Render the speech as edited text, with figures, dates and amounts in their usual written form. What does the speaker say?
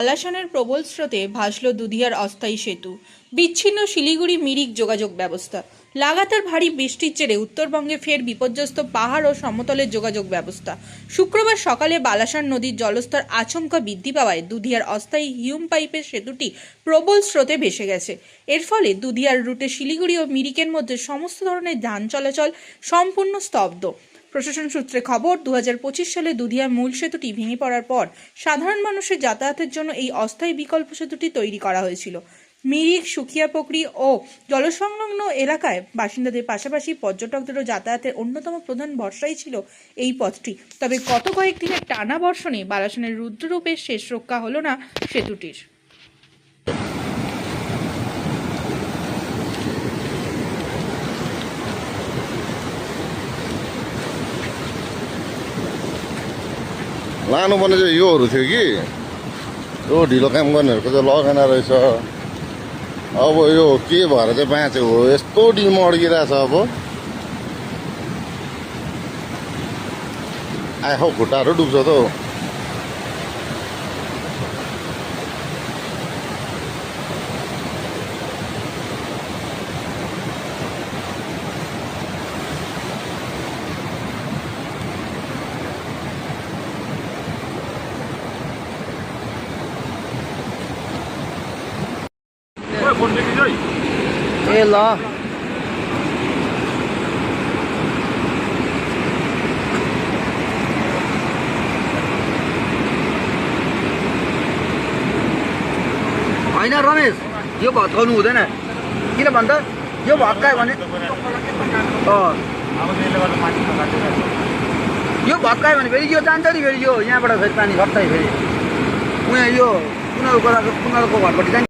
বালাসনের প্রবল স্রোতে ভাসল দুধিয়ার অস্থায়ী সেতু, বিচ্ছিন্ন শিলিগুড়ি মিরিক যোগাযোগ ব্যবস্থা। লাগাতার ভারী বৃষ্টির জেরে উত্তরবঙ্গে ফের বিপর্যস্ত পাহাড় ও সমতলের যোগাযোগ ব্যবস্থা। শুক্রবার সকালে বালাসন নদীর জলস্তর আচমকা বৃদ্ধি পাওয়ায় দুধিয়ার অস্থায়ী হিউম পাইপের সেতুটি প্রবল স্রোতে ভেসে গেছে। এর ফলে দুধিয়ার রুটে শিলিগুড়ি ও মিরিকের মধ্যে সমস্ত ধরনের যান চলাচল সম্পূর্ণ স্তব্ধ। প্রশাসন সূত্রে খবর, 2025 সালে দুধিয়ার মূল সেতুটি ভেঙে পড়ার পর সাধারণ মানুষের যাতায়াতের জন্য এই অস্থায়ী বিকল্প সেতুটি তৈরি করা হয়েছিল। মিরিক, সুখিয়াপুকুরি ও জলসংলগ্ন এলাকায় বাসিন্দাদের পাশাপাশি পর্যটকদেরও যাতায়াতের অন্যতম প্রধান ভরসাই ছিল এই পথটি। তবে গত কয়েকদিনের টানা বর্ষণে বালাসনের রুদ্ররূপের শেষ রক্ষা হলো না সেতুটির। लानुपर्ने चाहिँ योहरू थियो कि यो ढिलो काम गर्नेहरूको चाहिँ लगाएन रहेछ। अब यो के भएर चाहिँ बाँचेको हो, यस्तो डिम अड्किरहेछ। अब आखो खुट्टाहरू डुब्छ त हौ। ए ल होइन रमेश, यो भत्काउनु हुँदैन। किन भन्दा यो भत्कायो भने यो भत्कायो भने फेरि यो जान्छ नि, फेरि यो यहाँबाट फेरि पानी झट्टै फेरि उहाँ यो उनीहरूको घरपट्टि जान्छ।